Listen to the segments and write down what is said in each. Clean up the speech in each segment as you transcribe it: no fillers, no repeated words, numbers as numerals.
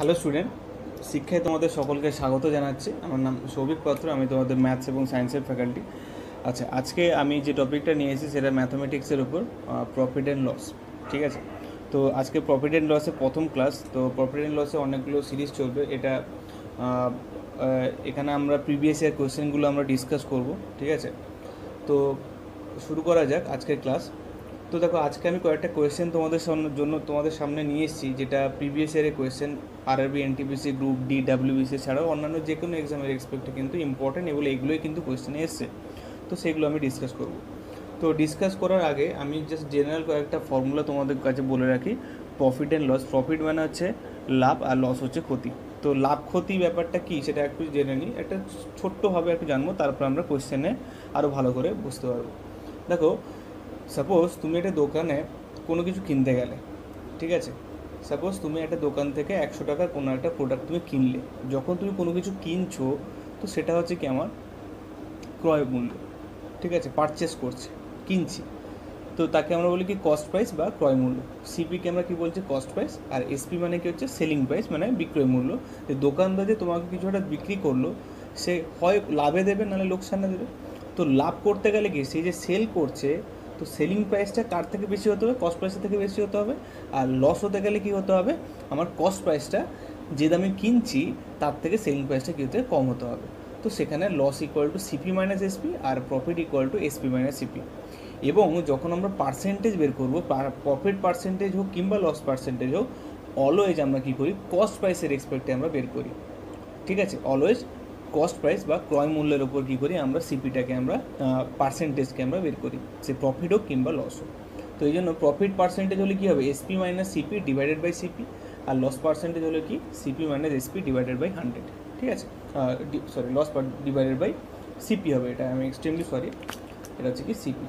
Hello student, শিক্ষায় তোমাদের সকলকে স্বাগত জানাচ্ছি। আমার নাম সৌভিক পাত্র, আমি তোমাদের ম্যাথস এবং সায়েন্সের ফ্যাকাল্টি। আচ্ছা, আজকে আমি যে টপিকটা নিয়ে এসেছি সেটা ম্যাথামেটিক্সের উপর, প্রফিট অ্যান্ড লস। ঠিক আছে, তো আজকে প্রফিট অ্যান্ড লসের প্রথম ক্লাস। তো প্রফিট অ্যান্ড লসে অনেকগুলো সিরিজ চলবে। এটা এখানে আমরা প্রিভিয়াস ইয়ার কোয়েশ্চেনগুলো আমরা ডিসকাস করব। ঠিক আছে, তো শুরু করা যাক আজকের ক্লাস। তো দেখো, আজকে আমি কয়েকটা কোয়েশ্চেন তোমাদের সামনে নিয়ে এসেছি, যেটা প্রিভিয়াস ইয়ারের question RRB, NTPC, group D, WBC ছাড়াও অন্যান্য যে কোনো এক্সামের এক্সপেক্টে কিন্তু ইম্পর্টেন্ট, এগুলোই কিন্তু কোয়েশ্চেনে এসছে। তো সেগুলো আমি ডিসকাস করব। তো ডিসকাস করার আগে আমি জাস্ট জেনারেল কয়েকটা ফর্মুলা তোমাদের কাছে বলে রাখি। প্রফিট অ্যান্ড লস, প্রফিট মানে হচ্ছে লাভ আর লস হচ্ছে ক্ষতি। তো লাভ ক্ষতি ব্যাপারটা কী সেটা একটু জেনে নিই, একটা ছোট্টভাবে একটু জানবো, তারপর আমরা কোয়েশ্চেনে আরও ভালো করে বুঝতে পারবো। দেখো, সাপোজ তুমি একটা দোকানে কোনো কিছু কিনতে গেলে। ঠিক আছে, সাপোজ তুমি একটা দোকান থেকে 100 টাকার কোনো একটা প্রোডাক্ট তুমি কিনলে। যখন তুমি কোনো কিছু কিনছো, তো সেটা হচ্ছে কি আমার ক্রয় মূল্য। ঠিক আছে, পারচেস করছে, কিনছি, তো তাকে আমরা বলি কি কস্ট প্রাইস বা ক্রয় মূল্য। সিপিকে আমরা কি বলছি, কস্ট প্রাইস। আর এসপি মানে কি হচ্ছে সেলিং প্রাইস, মানে বিক্রয় মূল্য। যে দোকানদার যে তোমাকে কিছু একটা বিক্রি করলো, সে হয় লাভে দেবে নাহলে লোকসানে দেবে। তো লাভ করতে গেলে কি, সেই যে সেল করছে, তো সেলিং প্রাইসটা কার থেকে বেশি হতে হবে, কস্ট প্রাইসের থেকে বেশি হতে হবে। আর লস হতে গেলে কি হতে হবে, আমার কস্ট প্রাইসটা যে দামে কিনছি তার থেকে সেলিং প্রাইসটা কী হতে কম হতে হবে। তো সেখানে loss equal to CP minus SP, আর profit equal to SP minus CP. এবং যখন আমরা পার্সেন্টেজ বের করবো, প্রফিট পার্সেন্টেজ হোক কিংবা লস পার্সেন্টেজ হোক, অলওয়েজ আমরা কী করি, কস্ট প্রাইসের রেসপেক্টে আমরা বের করি। ঠিক আছে, অলওয়েজ কস্ট প্রাইস বা ক্রয় মূল্যের ওপর কী করি আমরা, সিপিটাকে আমরা পার্সেন্টেজকে আমরা বের করি, সে প্রফিট হোক কিংবা লস হোক। তো এই জন্য প্রফিট পার্সেন্টেজ হলে কী হবে, SP minus CP divided by CP. আর লস পার্সেন্টেজ হলে কি, CP minus SP divided by 100। ঠিক আছে, লস ডিভাইডেড বাই সিপি হবে, এটা আমি এক্সট্রিমলি সরি, এটা হচ্ছে কি সিপি।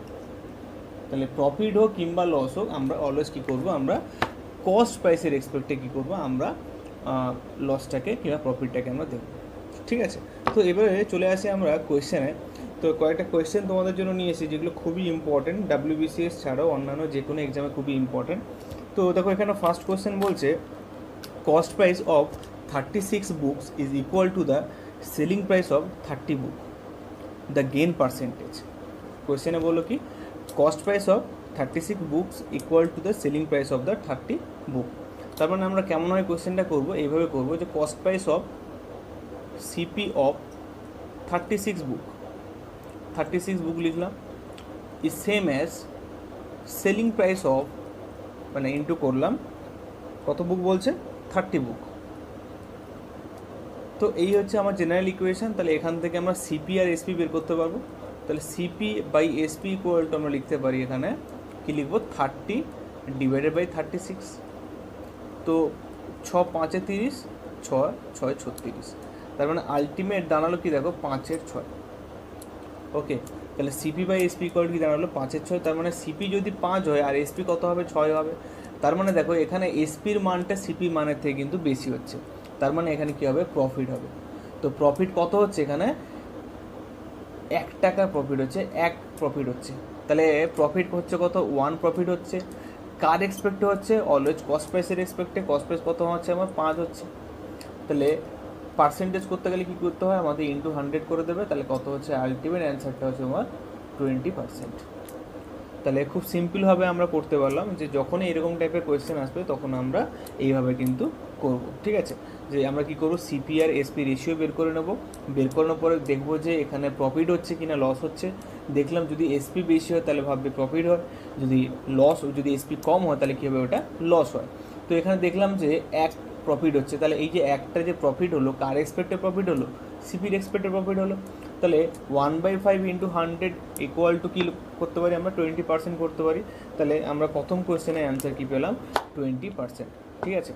তাহলে প্রফিট হোক কিংবা লস হোক, আমরা অলওয়েজ কী করবো, আমরা কস্ট প্রাইসের এক্সপেক্টে কী করবো, আমরা লসটাকে কিংবা প্রফিটটাকে আমরা দেখব। ঠিক আছে, তো এবারে চলে আসি আমরা কোয়েশ্চেনে। তো কয়েকটা কোয়েশ্চেন তোমাদের জন্য নিয়ে এসেছি, যেগুলো খুবই ইম্পর্টেন্ট, ডাব্লিউবিসিএস ছাড়াও অন্যান্য যে কোনো এক্সামে খুবই ইম্পর্টেন্ট। তো দেখো, এখানে ফার্স্ট কোয়েশ্চেন বলছে cost price of 36 books is equal to the selling price of 30 book, the gain percentage. কোয়েশ্চেনে বললো কি, cost price of 36 books equal to the selling price of the 30 book. তার মানে আমরা কেমন হয় কোয়েশ্চেনটা করবো, এইভাবে করবো যে cost price of CP of 36 বুক, 36 বুক লিখলাম, is same as selling price of, মানে ইন্টু করলাম, কত বুক বলছে, 30 বুক। তো এই হচ্ছে আমার জেনারেল ইকুয়েশন। তাহলে এখান থেকে আমরা সিপি আর এসপি বের করতে পারবো। তাহলে CP by SP equal to আমরা লিখতে পারি, এখানে কি লিখবো, 30 ডিভাইডেড বাই 36। তো 6 5 30, 6 6 36। তার মানে আলটিমেট দাঁড়ালো কি, দেখো 5 6। ওকে, তাহলে সিপি বাই এসপি ইকুয়াল কি দাঁড়ালো 5 6। তার মানে সিপি যদি 5 হয় আর এসপি কত হবে, 6 হবে। তার মানে দেখো, এখানে এসপির মানটা সিপি মানের থেকে কিন্তু বেশি হচ্ছে। তার মানে এখানে কী হবে, প্রফিট হবে। তো প্রফিট কত হচ্ছে, এখানে 1 টাকার প্রফিট হচ্ছে, 1 প্রফিট হচ্ছে। তাহলে প্রফিট হচ্ছে কত, 1 প্রফিট হচ্ছে। কার এক্সপেক্টে হচ্ছে, অলওয়েজ কস্ট প্রাইসের এক্সপেক্টে। কস্ট প্রাইস কত হচ্ছে, আমার 5 হচ্ছে। তাহলে পার্সেন্টেজ করতে গেলে কী করতে হয়, আমাদের ইন্টু 100 করে দেবে। তাহলে কত হচ্ছে, আলটিমেট অ্যান্সারটা হচ্ছে আমার 20%। তাহলে খুব সিম্পলভাবে আমরা করতে পারলাম যে যখনই এরকম টাইপের কোয়েশ্চেন আসবে তখন আমরা এইভাবে কিন্তু করব। ঠিক আছে, যে আমরা কি করব, সিপি আর এসপি রেশিও বের করে নেব। বের করানোর পরে দেখবো যে এখানে প্রফিট হচ্ছে কি না লস হচ্ছে। দেখলাম যদি এসপি বেশি হয় তাহলে ভাববে প্রফিট হয়, যদি এসপি কম হয় তাহলে কী হবে, ওটা লস হয়। তো এখানে দেখলাম যে 1 প্রফিট হচ্ছে, তাহলে এই যে একটা যে প্রফিট হলো, কার এক্সপেক্টেড প্রফিট হলো, সিপির এক্সপেক্টেড প্রফিট হলো। তাহলে 1/5 ইন্টু 100 ইকুয়াল টু কী করতে পারি, আমরা 20% করতে পারি। তাহলে আমরা প্রথম কোয়েশ্চেনের অ্যান্সার কী পেলাম, 20%। ঠিক আছে,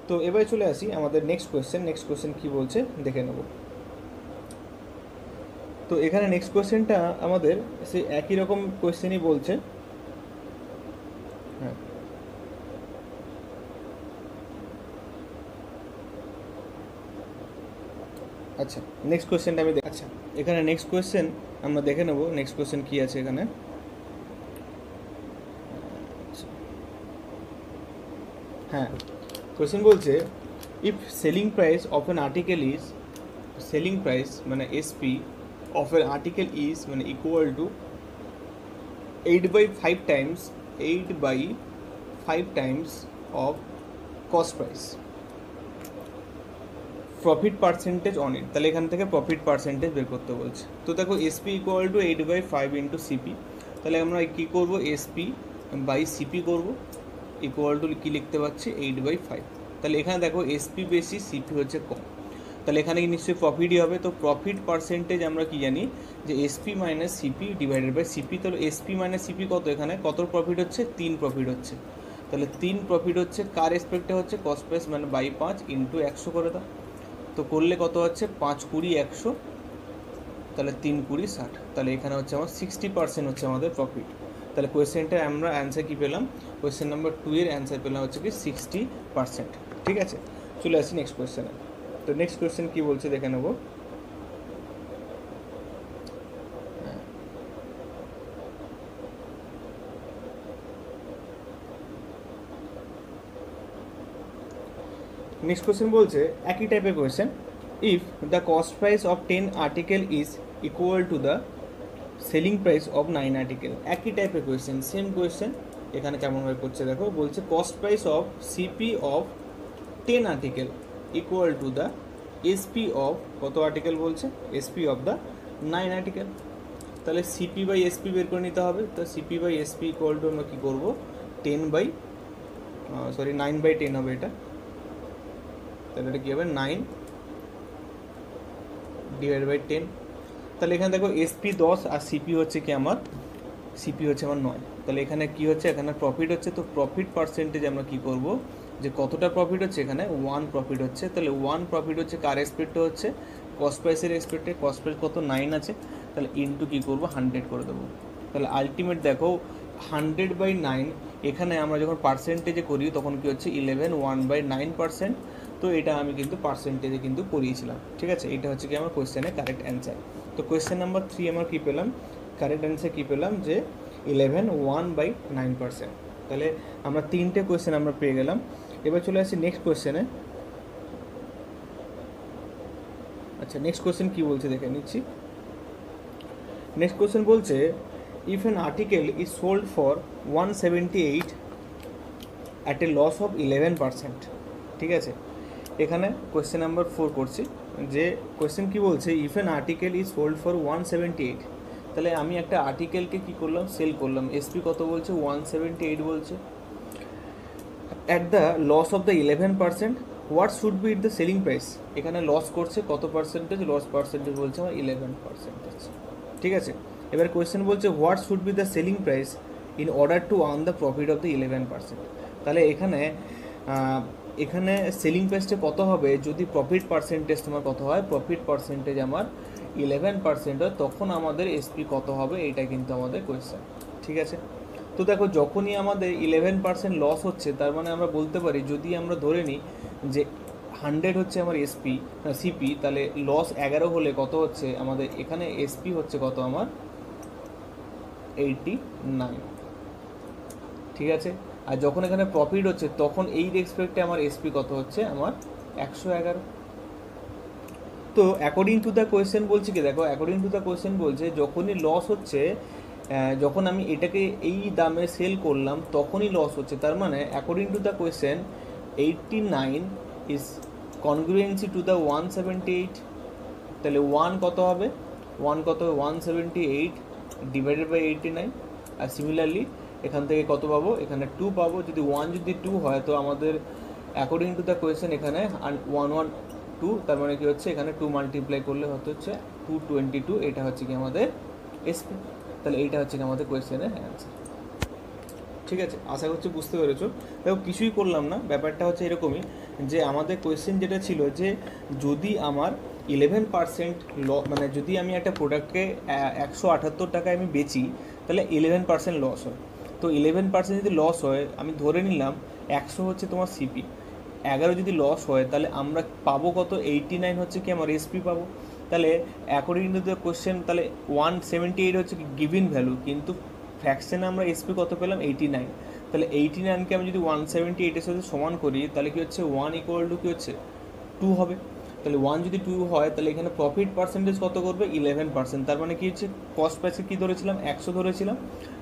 তো এবারে চলে আসি আমাদের নেক্সট কোয়েশ্চেন কী বলছে দেখে নেব। তো এখানে নেক্সট কোয়েশ্চেনটা আমাদের সেই একই রকম কোয়েশ্চেনই বলছে। হ্যাঁ, আচ্ছা, নেক্সট কোয়েশ্চেনটা আমি আচ্ছা, এখানে নেক্সট কোয়েশ্চেন আমরা দেখে নেব। নেক্সট কোয়েশ্চেন কী আছে এখানে, হ্যাঁ, কোয়েশ্চেন বলছে if selling price of an article is selling price মানে SP of an article is মানে equal to 8/5 times of cost price profit percentage on it. তাহলে এখান থেকে প্রফিট পার্সেন্টেজ বের করতে বলছে। তো দেখো SP equal to 8/5 into CP. তাহলে আমরা কী করবো, এসপি বাই সিপি করবো, ইকুয়াল টু কী লিখতে পারছি 8/5। তাহলে এখানে দেখো এসপি বেশি, সিপি হচ্ছে কম, তাহলে এখানে নিশ্চয়ই প্রফিটই হবে। তো প্রফিট পার্সেন্টেজ আমরা কি জানি যে SP minus CP divided by CP. তাহলে এসপি মাইনাস সিপি কত, এখানে কত প্রফিট হচ্ছে, 3 প্রফিট হচ্ছে। তাহলে 3 প্রফিট হচ্ছে কার রেসপেক্টে হচ্ছে, কস্ট প্রাইস মানে বাই 5 ইন্টু 100 করে দাও। তো করলে কত হচ্ছে 5 20 100, তাহলে 3 20 60। তাহলে এখানে হচ্ছে আমার 60% হচ্ছে আমাদের প্রফিট। তাহলে কোয়েশ্চেনটার আমরা অ্যান্সার কী পেলাম, কোয়েশ্চেন নাম্বার 2 এর অ্যান্সার পেলাম হচ্ছে কি 60%। ঠিক আছে, চলে আসি নেক্সট কোয়েশ্চেনে। তো নেক্সট কোয়েশ্চেন কী বলছে দেখে নেব। নেক্সট কোয়েশ্চেন বলছে একই টাইপের question, if the cost price of 10 article is equal to the selling price of 9 article. একই টাইপের কোয়েশ্চেন, সেম কোয়েশ্চেন। এখানে কেমনভাবে করছে দেখো, বলছে cost price of CP of 10 article equal to the SP of কত আর্টিকেল বলছে, এসপি অফ দ্য 9 আর্টিকেল। তাহলে সিপি বাই এসপি বের করে নিতে হবে। তো CP by SP equal to আমরা কী করবো, 9/10 হবে এটা। তাহলে এটা কী হবে 9 ডিভাইড বাই 10। তাহলে এখানে দেখো এসপি 10 আর সিপি হচ্ছে কি আমার, সিপি হচ্ছে আমার 9। তাহলে এখানে কি হচ্ছে, এখানে প্রফিট হচ্ছে। তো প্রফিট পার্সেন্টেজ আমরা কি করব, যে কতটা প্রফিট হচ্ছে, এখানে 1 প্রফিট হচ্ছে। তাহলে 1 প্রফিট হচ্ছে কার রেসপেক্টে হচ্ছে, কস্ট প্রাইসের রেসপেক্টে। কস্ট প্রাইস কত 9 আছে, তাহলে ইন্টু কী করবো 100 করে দেবো। তাহলে আলটিমেট দেখো 100/9। এখানে আমরা যখন পার্সেন্টেজে করি তখন কি হচ্ছে 11 1/9%। তো এটা আমি কিন্তু পার্সেন্টেজে কিন্তু করিয়েছিলাম। ঠিক আছে, এটা হচ্ছে কি আমার কোয়েশ্চেনের কারেক্ট অ্যান্সার। তো কোয়েশ্চেন নাম্বার 3 আমার কী পেলাম, কারেক্ট অ্যান্সার কী পেলাম, যে 11 1/9%। তাহলে আমরা 3টে কোয়েশ্চেন আমরা পেয়ে গেলাম। এবার চলে আসছি নেক্সট কোয়েশ্চেনে। আচ্ছা, নেক্সট কোয়েশ্চেন কী বলছে দেখে নিচ্ছি। নেক্সট কোয়েশ্চেন বলছে if an article is sold for 178 at a loss of 11%। ঠিক আছে, এখানে কোয়েশ্চেন নাম্বার 4 করছি, যে কোয়েশ্চেন কী বলছে, if an article is sold for 178। তাহলে আমি একটা আর্টিকেলকে কী করলাম, সেল করলাম। এসপি কত বলছে, 178 বলছে। At the loss of the 11%, what should be the selling price. এখানে লস করছে কত পার্সেন্টেজ, লস পার্সেন্টেজ বলছে আমার 11%। ঠিক আছে, এবার কোয়েশ্চেন বলছে what should be the selling price in order to earn the profit of the 11%। তাহলে এখানে সেলিং প্রাইসটা কত হবে, যদি প্রফিট পার্সেন্টেজ তোমার কত হয়, প্রফিট পার্সেন্টেজ আমার 11% হয়, তখন আমাদের এসপি কত হবে, এটা কিন্তু আমাদের কোয়েশ্চেন। ঠিক আছে, তো দেখো যখনই আমাদের 11% লস হচ্ছে, তার মানে আমরা বলতে পারি, যদি আমরা ধরে নিই যে 100 হচ্ছে আমার সিপি, তাহলে লস 11 হলে কত হচ্ছে আমাদের, এখানে এসপি হচ্ছে কত আমার 89। ঠিক আছে, আর যখন এখানে প্রফিট হচ্ছে তখন এই রেসপেক্টে আমার এসপি কত হচ্ছে আমার 111। তো অ্যাকর্ডিং টু দ্য কোয়েশ্চেন বলছি কি, দেখো অ্যাকর্ডিং টু দ্য কোয়েশ্চেন বলছে যখনই লস হচ্ছে, যখন আমি এটাকে এই দামে সেল করলাম তখনই লস হচ্ছে। তার মানে according to the question 89 is congruency to the 178। তাহলে 1 কত হবে, 1 কত হবে 178 ডিভাইডেড বাই 89। আর সিমিলারলি এখান থেকে কত পাবো, এখানে 2 পাবো। যদি 1 যদি 2 হয়, তো আমাদের অ্যাকর্ডিং টু দ্য কোয়েশ্চেন এখানে 112, তার মানে কি হচ্ছে, এখানে 2 মাল্টিপ্লাই করলে হচ্ছে 222। এটা হচ্ছে কি আমাদের এসপি। তাহলে এইটা হচ্ছে কি আমাদের কোয়েশ্চেনের অ্যান্সার। ঠিক আছে, আশা করছি বুঝতে পেরেছো। দেখো কিছুই করলাম না, ব্যাপারটা হচ্ছে এরকমই, যে আমাদের কোয়েশ্চেন যেটা ছিল, যে যদি আমার 11% মানে যদি আমি একটা প্রোডাক্টকে 178 টাকায় আমি বেচি, তাহলে 11% লস হয়। তো 11% যদি লস হয়, আমি ধরে নিলাম 100 হচ্ছে তোমার সিপি, 11 যদি লস হয়, তাহলে আমরা পাবো কত, 89 হচ্ছে কি আমার এসপি পাবো। তাহলে অ্যাকর্ডিং টু দ্য কোয়েশ্চেন, তাহলে 178 হচ্ছে কি গিভিন ভ্যালু, কিন্তু ফ্র্যাকশনে আমরা এসপি কত পেলাম 89। তাহলে 89কে আমি যদি 178 এর সাথে সমান করি, তাহলে কি হচ্ছে 1 ইকুয়াল টু কি হচ্ছে টু হবে। তাহলে 1 যদি 2 হয় তাহলে এখানে প্রফিট পার্সেন্টেজ কত করবে 11%। তার মানে কী হচ্ছে, কস্ট প্রাইসে কী ধরেছিলাম 100 ধরেছিলাম,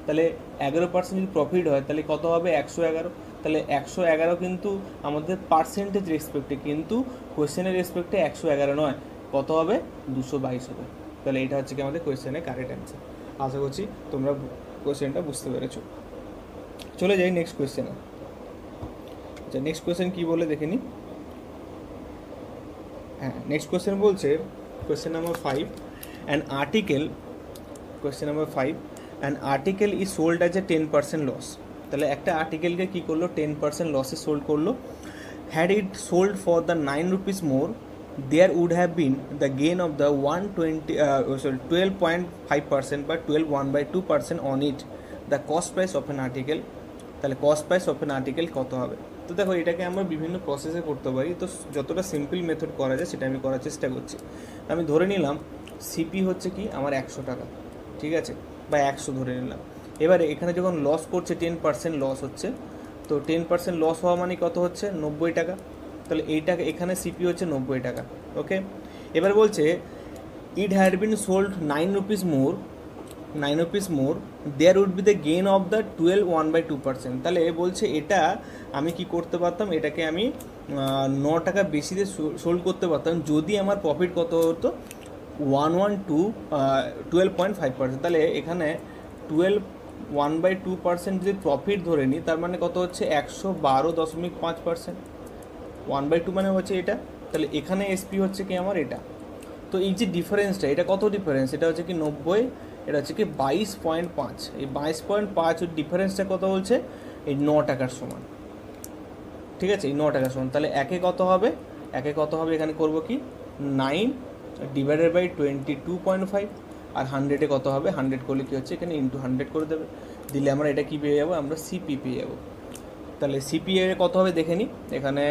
তাহলে 11% যদি প্রফিট হয় তাহলে কত হবে 111। তাহলে 111 কিন্তু আমাদের পার্সেন্টেজ রেসপেক্টে, কিন্তু কোয়েশ্চেনের রেসপেক্টে 111 নয়, কত হবে 222 হবে। তাহলে এটা হচ্ছে কি আমাদের কোয়েশ্চেনের কারেক্ট অ্যান্সার। আশা করছি তোমরা কোয়েশ্চেনটা বুঝতে পেরেছো। চলে যাই নেক্সট কোয়েশ্চেনে। আচ্ছা, নেক্সট কোয়েশ্চেন কী বলে দেখে নিই। হ্যাঁ, নেক্সট কোয়েশ্চেন বলছে, question number 5, an article, question number 5, an article is sold as a 10% loss. তাহলে একটা আর্টিকেলকে কী করলো 10% লসে সোল্ড করলো। Had it sold for the 9 rupees more, there would have been the gain of the 12.5% বা 1/2% on it, the cost price of an article. তাহলে cost price of an article কত হবে? তো দেখো এটাকে আমরা বিভিন্ন প্রসেসে করতে পারি, তো যতটা সিম্পল মেথড করা যায় সেটা আমি করার চেষ্টা করছি। আমি ধরে নিলাম সিপি হচ্ছে কি আমার 100 টাকা, ঠিক আছে, বা 100 ধরে নিলাম। এবারে এখানে যখন লস করছে 10% লস হচ্ছে, তো 10% লস হওয়া মানে কত হচ্ছে 90 টাকা। তাহলে এইটাকে এখানে সিপি হচ্ছে 90 টাকা। ওকে, এবার বলছে it had been sold 9 rupees more, 9 rupees more, there would be the gain of the 1/2%। তাহলে বলছে এটা আমি কি করতে পারতাম, এটাকে আমি 9 টাকা বেশিতে সোল্ড করতে পারতাম যদি আমার প্রফিট কত হতো 12.5%। তাহলে এখানে 1/2% যদি প্রফিট ধরে নিই তার মানে কত হচ্ছে 112.5%। 1/2 মানে হচ্ছে এটা, তাহলে এখানে এসপি হচ্ছে কি আমার এটা। তো এই যে ডিফারেন্সটা, এটা কত ডিফারেন্স, এটা হচ্ছে কি 90, এটা হচ্ছে কি 22.5। এই 22.5 ডিফারেন্সটা কত বলছে এই 9 টাকার সমান, ঠিক আছে, এই 9 টাকার সমান। তাহলে একে কত হবে, একে কত হবে, এখানে করব কি 9 ডিভাইডেড বাই 22.5, আর 100-এ কত হবে, 100 করলে কী হচ্ছে এখানে ইন্টু 100 করে দেবে, দিলে আমরা এটা কী পেয়ে যাবো, আমরা সিপি পেয়ে যাবো। তাহলে সিপি এর কত হবে দেখে নিই, এখানে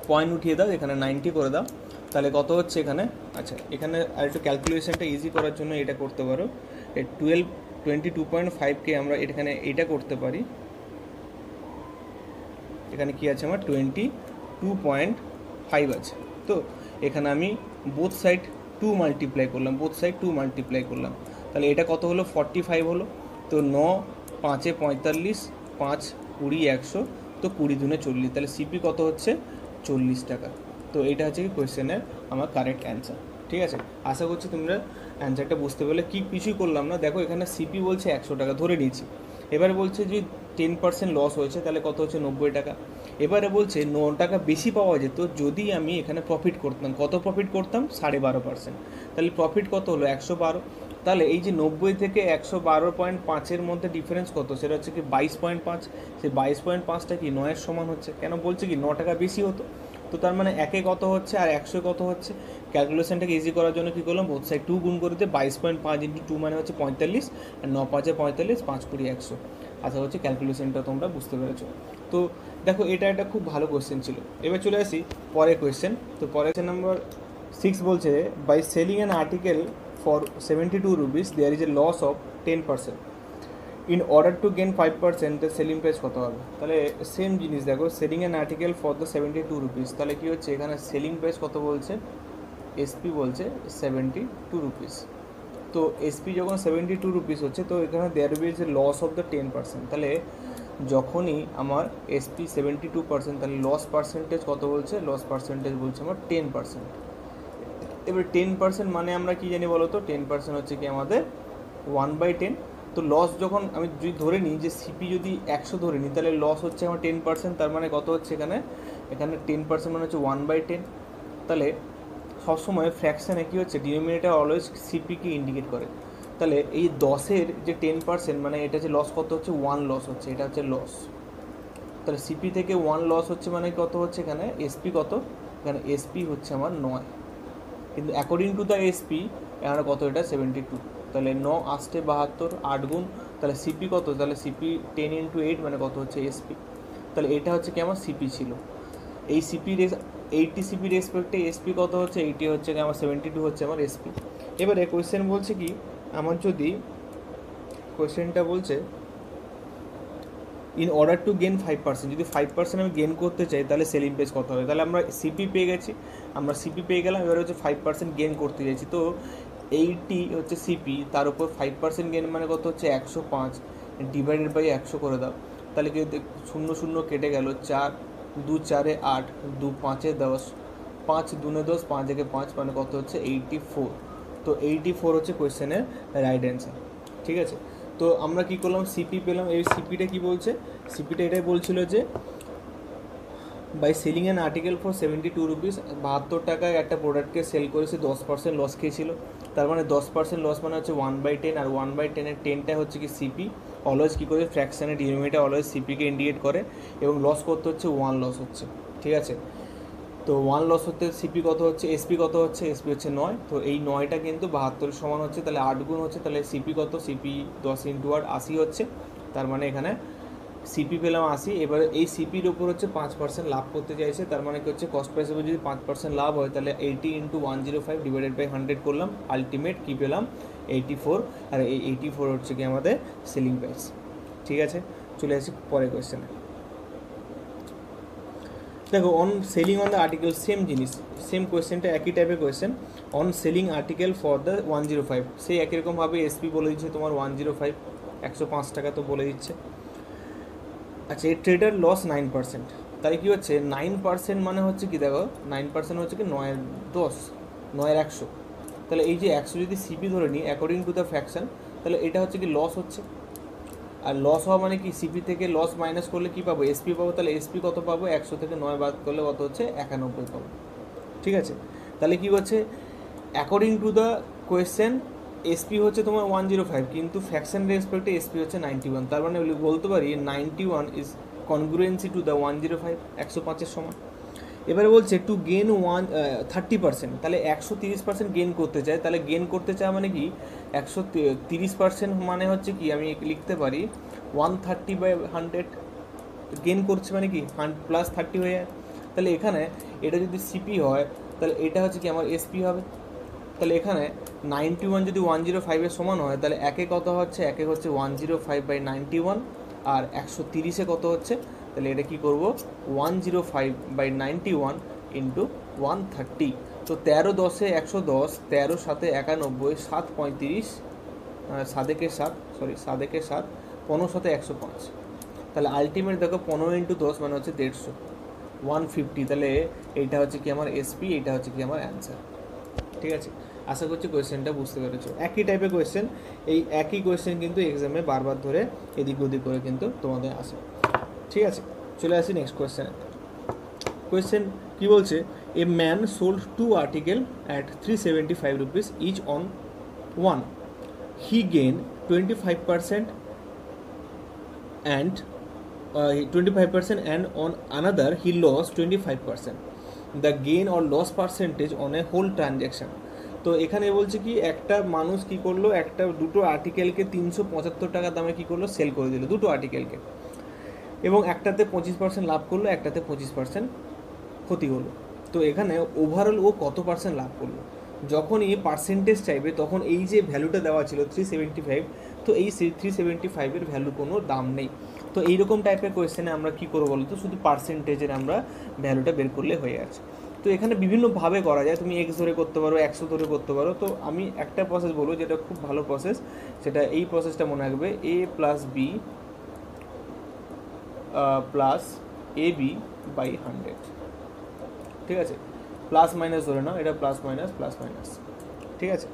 পয়েন্ট উঠিয়ে দাও, এখানে 90 করে দাও, তাহলে কত হচ্ছে এখানে। আচ্ছা, এখানে আর একটু ক্যালকুলেশনটা ইজি করার জন্য এটা করতে পারো, এই 22.5কে আমরা এখানে এটা করতে পারি, এখানে কি আছে আমার 22.5 আছে। তো এখানে আমি বোথ সাইড 2 মাল্টিপ্লাই করলাম, বোথ সাইড 2 মাল্টিপ্লাই করলাম, তাহলে এটা কত হলো 45 হলো। তো 9 5 এ 45, 5 20 100, তো 20 দুনে 40, তাহলে সিপি কত হচ্ছে 40 টাকা। তো এটা হচ্ছে কি কোয়েশ্চেনের আমার কারেক্ট অ্যান্সার। ঠিক আছে, আশা করছি তোমরা অ্যান্সারটা বুঝতে পারলে। কি কিছুই করলাম না, দেখো এখানে সিপি বলছে 100 টাকা ধরে নিয়েছি, এবারে বলছে যে 10% লস হয়েছে, তাহলে কত হচ্ছে 90 টাকা। এবারে বলছে 9 টাকা বেশি পাওয়া যেত যদি আমি এখানে প্রফিট করতাম। কত প্রফিট করতাম 12.5%, তাহলে প্রফিট কত হলো 112। তাহলে এই যে 90 থেকে 112.5-এর মধ্যে ডিফারেন্স কত, সেটা হচ্ছে কি 22.5। সেই 22.5টা কি 9-এর সমান হচ্ছে, কেন বলছে কি 9 টাকা বেশি হতো। তো তার মানে একে কত হচ্ছে আর 100 কত হচ্ছে। ক্যালকুলেশনটাকে ইজি করার জন্য কী করলাম, বোথ সাইড 2 গুণ করে দিয়ে 22.5 ইন্টু 2 মানে হচ্ছে 45, আর 9 5 এ 45, 5 20 100। আশা করছি ক্যালকুলেশনটা তোমরা বুঝতে পেরেছো। তো দেখো এটা একটা খুব ভালো কোয়েশ্চেন ছিল। এবার চলে আসি পরের কোয়েশ্চেন। তো পরের নাম্বার 6 বলছে, by selling an article for 72 rupees there is a loss of 10%, in order to gain 5% the selling price কত হবে। তাহলে সেম জিনিস দেখো, selling an article for the 72 rupees, তাহলে কী হচ্ছে এখানে সেলিং প্রাইস কত বলছে, এসপি বলছে 72 রুপিস। তো এসপি যখন 72 রুপিস হচ্ছে, তো এখানে there be is a loss of the 10%। তাহলে যখনই আমার এসপি 72%, তাহলে লস পার্সেন্টেজ কত বলছে, লস পার্সেন্টেজ বলছে আমার 10%। এবার 10% মানে আমরা কি জানি বলো তো, 10% হচ্ছে কি আমাদের 1/10। তো লস যখন আমি যদি ধরে নিই যে সিপি যদি 100 ধরে নিই, তাহলে লস হচ্ছে আমার 10%, তার মানে কত হচ্ছে এখানে, এখানে 10% মানে হচ্ছে 1/10। তাহলে সবসময় ফ্র্যাকশানে কী হচ্ছে, ডিনোমিনেটর অলওয়েজ সিপিকে ইন্ডিকেট করে। তাহলে এই 10-এর যে 10% মানে এটা যে লস কত হচ্ছে 1 লস হচ্ছে, এটা হচ্ছে লস। তাহলে সিপি থেকে 1 লস হচ্ছে মানে কত হচ্ছে এখানে এসপি কত, এখানে এসপি হচ্ছে আমার 9, কিন্তু অ্যাকর্ডিং টু দ্য এসপি এখানে কত, এটা 72। তাহলে 9 আসছে 72, 8 গুণ, তাহলে সিপি কত, তাহলে সিপি 10 × 8 মানে কত হচ্ছে এসপি। তাহলে এটা হচ্ছে কি আমার সিপি ছিল। এই সিপি 80 সিপি রেসপেক্টে এসপি কত হচ্ছে, 80 হচ্ছে কি আমার 72 হচ্ছে আমার এসপি। এবারে কোয়েশ্চেন বলছে কি, আমার যদি কোয়েশ্চেনটা বলছে ইন অর্ডার টু গেন 5%, যদি 5% আমি গেন করতে চাই তাহলে সেলিং প্রাইস কত হবে? তাহলে আমরা সিপি পেয়ে গেছি, আমরা সিপি পেয়ে গেলাম, এবার হচ্ছে 5% গেন করতে চাইছি। তো 80 হচ্ছে সিপি, তার উপর 5% গেন মানে কত হচ্ছে 105 ডিভাইডেড বাই 100 করে দাও। তাহলে কি 0 0 কেটে গেল, 4 2 4 8 2 5 10, 5 2 10, 5 1 5 মানে কত হচ্ছে 84। তো 84 হচ্ছে কোয়েশ্চেনের রাইট অ্যান্সার। ঠিক আছে, তো আমরা কি করলাম, সিপি পেলাম। এই সিপিটা কি বলছে, সিপিটা এটাই বলছিল যে by selling an article for 72 rupees, 72 টাকায় একটা প্রোডাক্টকে সেল করেছে, 10% লস খেয়েছিল। তার মানে 10% লস মানে হচ্ছে 1/10, আর 1/10-এর 10টা হচ্ছে কি সিপি। অলওয়েজ কী করে, ফ্র্যাকশানের ডিনোমিনেটর অলওয়েজ সিপিকে ইন্ডিকেট করে, এবং লস করতে হচ্ছে 1 লস হচ্ছে। ঠিক আছে, তো 1 লস হতে সিপি কত হচ্ছে, এসপি কত হচ্ছে, এসপি হচ্ছে 9। তো এই 9টা কিন্তু 72 সমান হচ্ছে, তাহলে 8 গুণ হচ্ছে, তাহলে সিপি কত, সিপি 10 × 8 80 হচ্ছে। তার মানে এখানে সিপি পেলাম 80। এবারে এই সিপির ওপর হচ্ছে 5% লাভ করতে চাইছে, তার মানে কি হচ্ছে কস্ট প্রাইস উপর যদি 5% লাভ হয় তাহলে 80 × 105 ডিভাইডেড বাই 100 করলাম, আলটিমেট কী পেলাম 84। আর এই 84 হচ্ছে কি আমাদের সেলিং প্রাইস। ঠিক আছে, চলে আসি পরের কোয়েশ্চেনে। দেখো, on selling on the article, same জিনিস, সেম কোয়েশ্চেনটা একই টাইপের question. On selling article for the 105, সেই একই রকমভাবে এসপি বলে দিচ্ছে তোমার 105, 105 টাকা তো বলে দিচ্ছে। আচ্ছা, এই ট্রেডার লস 9%, তাই কী হচ্ছে 9% মানে হচ্ছে কি, দেখো 9% হচ্ছে কি 9 10, 9 100। তাহলে এই যে 100 যদি সিপি ধরে নিই অ্যাকর্ডিং টু দ্য ফ্র্যাকশন, তাহলে এটা হচ্ছে কি লস হচ্ছে। আর লস হওয়া মানে কি, সিপি থেকে লস মাইনাস করলে কী পাবো, এসপি পাবো। তাহলে এসপি কত পাবো, 100 থেকে 9 বাদ করলে কত হচ্ছে 91 পাবো। ঠিক আছে, তাহলে কী হচ্ছে according to the question SP হচ্ছে তোমার 105, কিন্তু ফ্র্যাকশন রেসপেক্টে এসপি হচ্ছে 91। তার মানে বলতে পারি 91 ইজ কনগ্রুয়েন্সি টু দ্য 105, 105-এর সমান। এবারে বলছে টু গেন 30%, তাহলে 130% গেন করতে চায়। তাহলে গেন করতে চায় মানে কি 130% মানে হচ্ছে কি, আমি লিখতে পারি 130/100 গেন করছে মানে কি +30 হয়ে যায়। তাহলে এখানে এটা যদি সিপি হয় তাহলে এটা হচ্ছে কি আমার এসপি হবে। তাহলে এখানে 91 যদি 105-এর সমান হয় তাহলে একে কত হচ্ছে, একে হচ্ছে 105/91, আর 130-এ কত হচ্ছে, তাহলে এটা কি করব 105/91 × 130। তো 13 10-এ 110, 13 7-এ 91, 7 35, 7 একে 7, 15 7-এ 105। তাহলে আলটিমেট দেখো 15 × 10 মানে হচ্ছে 150, 150। তাহলে এইটা হচ্ছে কি আমার এসপি, এইটা হচ্ছে কি আমার অ্যান্সার। ঠিক আছে, আশা করছি কোয়েশ্চেনটা বুঝতে পেরেছো। একই টাইপের কোয়েশ্চেন, এই একই কোয়েশ্চেন কিন্তু এক্সামে বারবার ধরে এদিক ওদিক করে কিন্তু তোমাদের আসে। ঠিক আছে, চলে আসি নেক্সট কোয়েশ্চেনে। কোয়েশ্চেন কী বলছে, a man sold 2 article at 375 rupees each on one, he gain 25% and 25% and on another he lost 25%. The gain or loss percentage on a whole transaction. তো এখানে বলছে কি একটা মানুষ কি করলো, দুটো আর্টিকেলকে 375 টাকা দামে কি করলো, সেল করে দিল দুটো আর্টিকেলকে, এবং একটাতে 25% লাভ করলো, একটাতে 25% ক্ষতি হলো। তো এখানে ওভারঅল ও কত পার্সেন্ট লাভ করলো, যখন এই পার্সেন্টেজ চাইবে তখন এই যে ভ্যালুটা দেওয়া ছিল 375, তো এই 375-এর ভ্যালু কোনো দাম নেই। তো এইরকম টাইপের কোয়েশ্চেনে আমরা কী করবো বলো তো, শুধু পার্সেন্টেজের আমরা ভ্যালুটা বের করলে হয়ে আছে। তো এখানে বিভিন্নভাবে করা যায়, তুমি এক্স ধরে করতে পারো, 100 ধরে করতে পারো। তো আমি একটা প্রসেস বলবো যেটা খুব ভালো প্রসেস, সেটা এই প্রসেসটা মনে রাখবে, a + b প্লাস AB/100। ঠিক আছে, প্লাস মাইনাস ধরে নাও, এটা প্লাস মাইনাস। ঠিক আছে,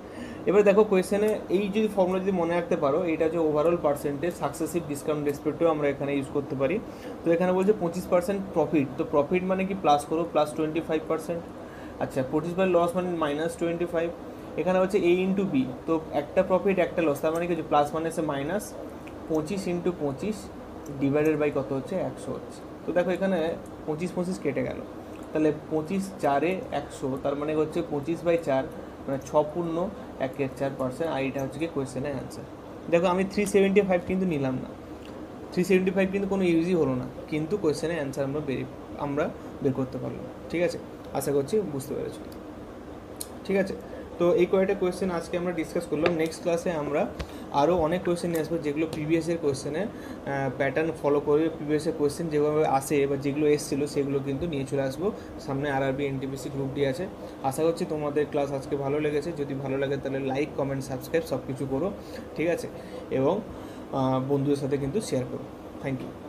এবার দেখো কোয়েশ্চেনে এই যদি ফর্মুলা যদি মনে রাখতে পারো, এটা হচ্ছে ওভারঅল পার্সেন্টেজ সাকসেসিভ ডিসকাউন্ট রেসপেক্টেও আমরা এখানে ইউজ করতে পারি। তো এখানে বলছে 25% প্রফিট, তো প্রফিট মানে কি প্লাস করো, +25%। আচ্ছা, 25 লস মানে -25। এখানে হচ্ছে A × B, তো একটা প্রফিট একটা লস, তার মানে কি প্লাস মানে হচ্ছে মাইনাস, 25 × 25 ডিভাইডেড বাই কত হচ্ছে 100 হচ্ছে। তো দেখো এখানে 25 কেটে গেল, তাহলে 25 4-এ 100, তার মানে হচ্ছে 25/4 মানে 6 পূর্ণ 1/4%। আর এটা হচ্ছে কি কোয়েশ্চেনের অ্যান্সার। দেখো আমি 375 কিন্তু নিলাম না, 375 কিন্তু কোনো ইউজই হলো না, কিন্তু কোয়েশ্চেনের অ্যান্সার আমরা বের করতে পারলাম। ঠিক আছে, আশা করছি বুঝতে পেরেছো। ঠিক আছে, তো এই কয়েকটা কোয়েশ্চেন আজকে আমরা ডিসকাস করলাম। নেক্সট ক্লাসে আমরা আরও অনেক কোয়েশ্চেন নিয়ে আসবো যেগুলো প্রিভিয়াসের কোয়েশ্চেনের প্যাটার্ন ফলো করে প্রিভিয়াসের কোয়েশ্চেন যেভাবে আসে বা যেগুলো এসেছিলো সেগুলো কিন্তু নিয়ে চলে আসবো। সামনে আরআরবি এনটিপিসি গ্রুপ ডি আছে। আশা করছি তোমাদের ক্লাস আজকে ভালো লেগেছে। যদি ভালো লাগে তাহলে লাইক, কমেন্ট, সাবস্ক্রাইব সব কিছু করো, ঠিক আছে, এবং বন্ধুদের সাথে কিন্তু শেয়ার করো। Thank you.